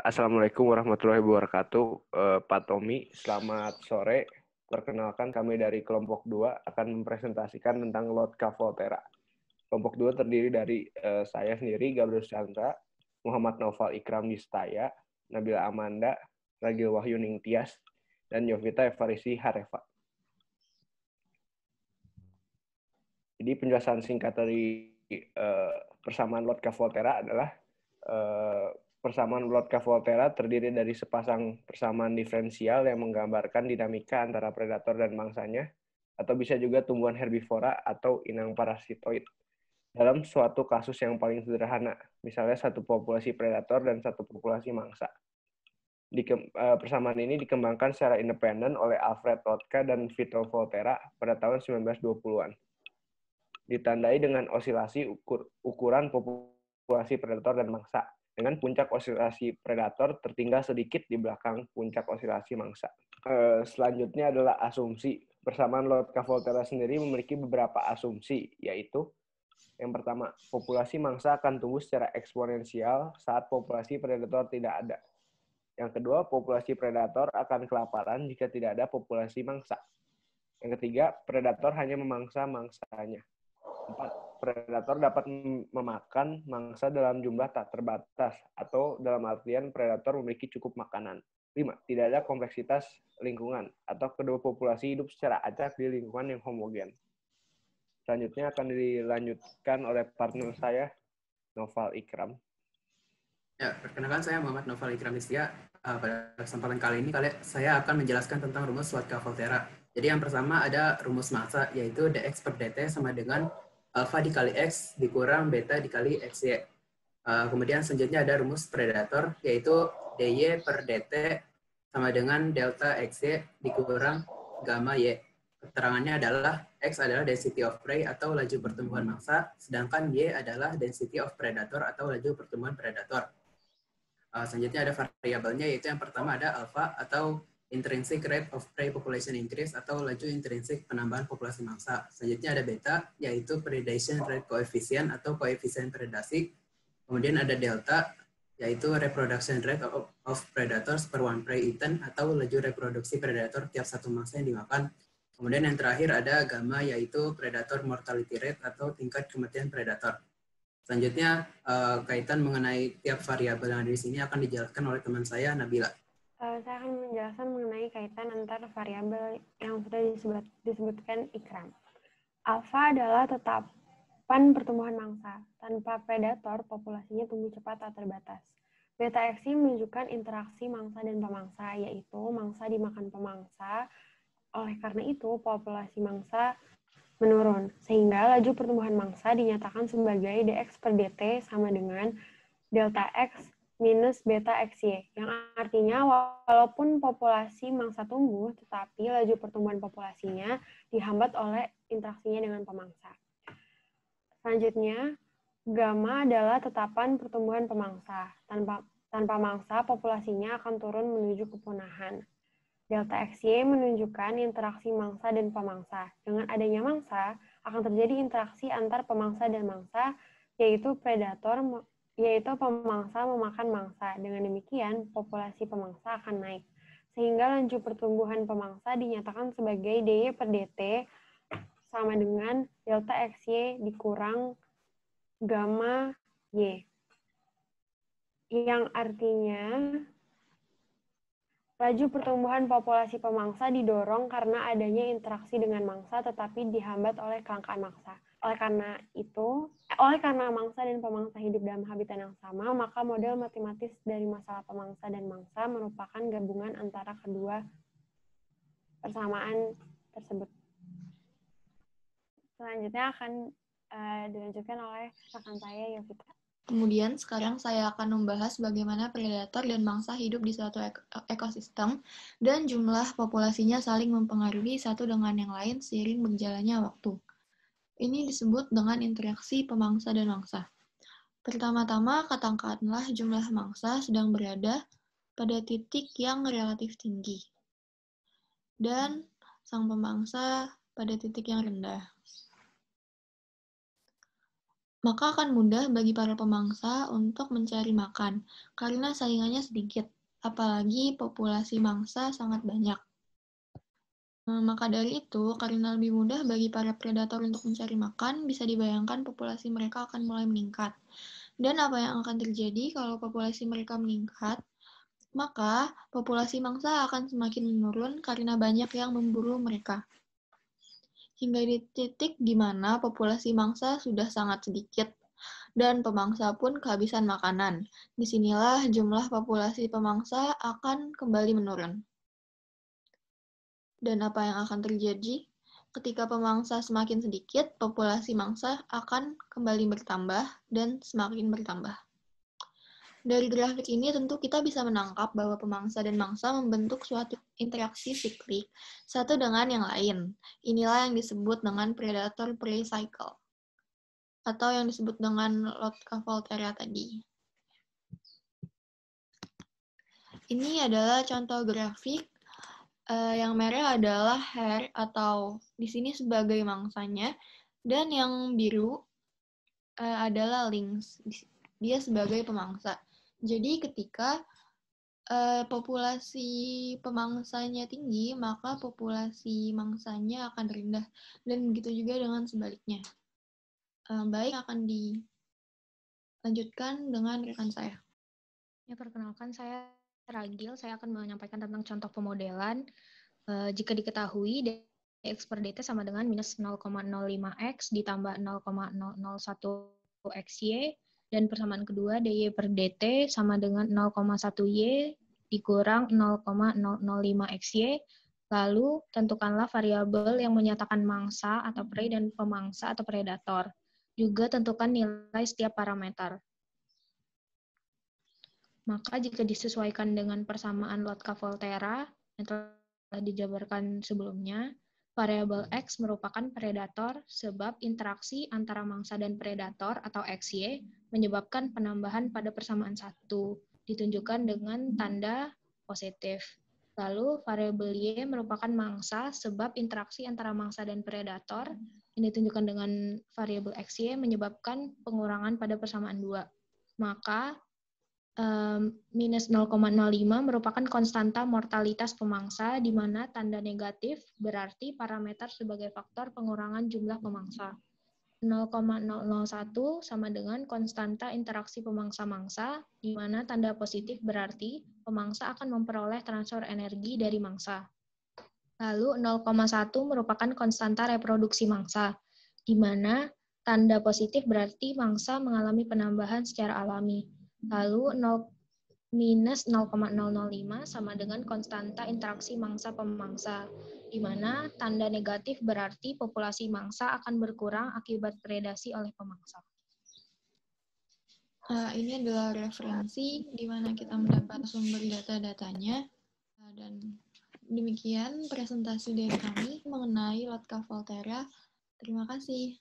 Assalamualaikum warahmatullahi wabarakatuh. Pak Tommy, selamat sore. Perkenalkan, kami dari kelompok 2 akan mempresentasikan tentang Lotka Volterra. Kelompok 2 terdiri dari saya sendiri, Gabriel Chandra, Muhammad Noval Ikram Yustaya, Nabila Amanda, Ragil Wahyu Ningtyas, dan Yovita Evarisi Harefa. Jadi penjelasan singkat dari persamaan Lotka Volterra adalah persamaan Lotka Volterra terdiri dari sepasang persamaan diferensial yang menggambarkan dinamika antara predator dan mangsanya, atau bisa juga tumbuhan herbivora atau inang parasitoid. Dalam suatu kasus yang paling sederhana, misalnya satu populasi predator dan satu populasi mangsa. Persamaan ini dikembangkan secara independen oleh Alfred Lotka dan Vito Volterra pada tahun 1920-an. Ditandai dengan osilasi ukuran populasi predator dan mangsa, dengan puncak osilasi predator tertinggal sedikit di belakang puncak osilasi mangsa. Selanjutnya adalah asumsi. Persamaan Lotka Volterra sendiri memiliki beberapa asumsi, yaitu yang pertama, populasi mangsa akan tumbuh secara eksponensial saat populasi predator tidak ada. Yang kedua, populasi predator akan kelaparan jika tidak ada populasi mangsa. Yang ketiga, predator hanya memangsa mangsanya. 4. Predator dapat memakan mangsa dalam jumlah tak terbatas, atau dalam artian predator memiliki cukup makanan. 5. Tidak ada kompleksitas lingkungan, atau kedua populasi hidup secara acak di lingkungan yang homogen. Selanjutnya akan dilanjutkan oleh partner saya, Noval Ikram. Ya, perkenalkan saya Muhammad Noval Ikram Yustaya. Pada kesempatan kali ini saya akan menjelaskan tentang rumus Lotka Volterra. Jadi yang pertama ada rumus massa, yaitu dx per dt sama dengan alpha dikali x dikurang beta dikali xy. Kemudian selanjutnya ada rumus predator, yaitu dy per dt sama dengan delta xy dikurang gamma y. Keterangannya adalah x adalah density of prey atau laju pertumbuhan mangsa, sedangkan y adalah density of predator atau laju pertumbuhan predator. Selanjutnya ada variabelnya, yaitu yang pertama ada alpha atau intrinsic rate of prey population increase atau laju intrinsik penambahan populasi mangsa. Selanjutnya ada beta, yaitu predation rate coefficient atau koefisien predasi. Kemudian ada delta, yaitu reproduction rate of predators per one prey eaten atau laju reproduksi predator tiap satu mangsa yang dimakan. Kemudian yang terakhir ada gamma, yaitu predator mortality rate atau tingkat kematian predator. Selanjutnya, kaitan mengenai tiap variabel yang ada di sini akan dijelaskan oleh teman saya, Nabila. Saya akan menjelaskan mengenai kaitan antar variabel yang sudah disebutkan Ikram. Alpha adalah tetapan pertumbuhan mangsa. Tanpa predator, populasinya tumbuh cepat tak terbatas. Beta Xy menunjukkan interaksi mangsa dan pemangsa, yaitu mangsa dimakan pemangsa. Oleh karena itu, populasi mangsa menurun, sehingga laju pertumbuhan mangsa dinyatakan sebagai dx per dt sama dengan delta x minus beta xy, yang artinya walaupun populasi mangsa tumbuh, tetapi laju pertumbuhan populasinya dihambat oleh interaksinya dengan pemangsa. Selanjutnya, gamma adalah tetapan pertumbuhan pemangsa. Tanpa mangsa, populasinya akan turun menuju kepunahan. Delta XY menunjukkan interaksi mangsa dan pemangsa. Dengan adanya mangsa, akan terjadi interaksi antar pemangsa dan mangsa, yaitu pemangsa memakan mangsa. Dengan demikian, populasi pemangsa akan naik. Sehingga laju pertumbuhan pemangsa dinyatakan sebagai dy per dt sama dengan delta XY dikurang gamma y. Yang artinya laju pertumbuhan populasi pemangsa didorong karena adanya interaksi dengan mangsa tetapi dihambat oleh kelangkaan mangsa. Oleh karena mangsa dan pemangsa hidup dalam habitat yang sama, maka model matematis dari masalah pemangsa dan mangsa merupakan gabungan antara kedua persamaan tersebut. Selanjutnya akan dilanjutkan oleh rekan saya, Yovita. Kemudian sekarang saya akan membahas bagaimana predator dan mangsa hidup di suatu ekosistem dan jumlah populasinya saling mempengaruhi satu dengan yang lain seiring berjalannya waktu. Ini disebut dengan interaksi pemangsa dan mangsa. Pertama-tama, katakanlah jumlah mangsa sedang berada pada titik yang relatif tinggi dan sang pemangsa pada titik yang rendah. maka akan mudah bagi para pemangsa untuk mencari makan, karena saingannya sedikit, apalagi populasi mangsa sangat banyak. Maka dari itu, karena lebih mudah bagi para predator untuk mencari makan, bisa dibayangkan populasi mereka akan mulai meningkat. Dan apa yang akan terjadi kalau populasi mereka meningkat? Maka populasi mangsa akan semakin menurun karena banyak yang memburu mereka. Hingga di titik di mana populasi mangsa sudah sangat sedikit, dan pemangsa pun kehabisan makanan. Disinilah jumlah populasi pemangsa akan kembali menurun. Dan apa yang akan terjadi? Ketika pemangsa semakin sedikit, populasi mangsa akan kembali bertambah dan semakin bertambah. Dari grafik ini tentu kita bisa menangkap bahwa pemangsa dan mangsa membentuk suatu interaksi siklik satu dengan yang lain. Inilah yang disebut dengan predator-prey cycle, atau yang disebut dengan Lotka-Volterra tadi. Ini adalah contoh grafik. Yang merah adalah hare atau di sini sebagai mangsanya, dan yang biru adalah lynx, dia sebagai pemangsa. Jadi ketika populasi pemangsanya tinggi, maka populasi mangsanya akan rendah, dan begitu juga dengan sebaliknya. Baik, akan dilanjutkan dengan rekan saya. Ya, perkenalkan, saya Ragil. Saya akan menyampaikan tentang contoh pemodelan. Jika diketahui dx per dt sama dengan minus 0,05x ditambah 0,001 xy, dan persamaan kedua dy per dt sama dengan 0,1y dikurang 0,005 xy. Lalu tentukanlah variabel yang menyatakan mangsa atau prey dan pemangsa atau predator. Juga tentukan nilai setiap parameter. Maka jika disesuaikan dengan persamaan Lotka-Volterra yang telah dijabarkan sebelumnya, variabel X merupakan predator sebab interaksi antara mangsa dan predator atau XY menyebabkan penambahan pada persamaan 1, ditunjukkan dengan tanda positif. Lalu variabel Y merupakan mangsa sebab interaksi antara mangsa dan predator yang ditunjukkan dengan variabel XY menyebabkan pengurangan pada persamaan 2. Maka minus 0,05 merupakan konstanta mortalitas pemangsa, di mana tanda negatif berarti parameter sebagai faktor pengurangan jumlah pemangsa. 0,001 sama dengan konstanta interaksi pemangsa-mangsa, di mana tanda positif berarti pemangsa akan memperoleh transfer energi dari mangsa. Lalu 0,1 merupakan konstanta reproduksi mangsa, di mana tanda positif berarti mangsa mengalami penambahan secara alami. Lalu minus 0,005 sama dengan konstanta interaksi mangsa-pemangsa, di mana tanda negatif berarti populasi mangsa akan berkurang akibat predasi oleh pemangsa. Ini adalah referensi di mana kita mendapat sumber data-datanya. Dan demikian presentasi dari kami mengenai Lotka-Volterra. Terima kasih.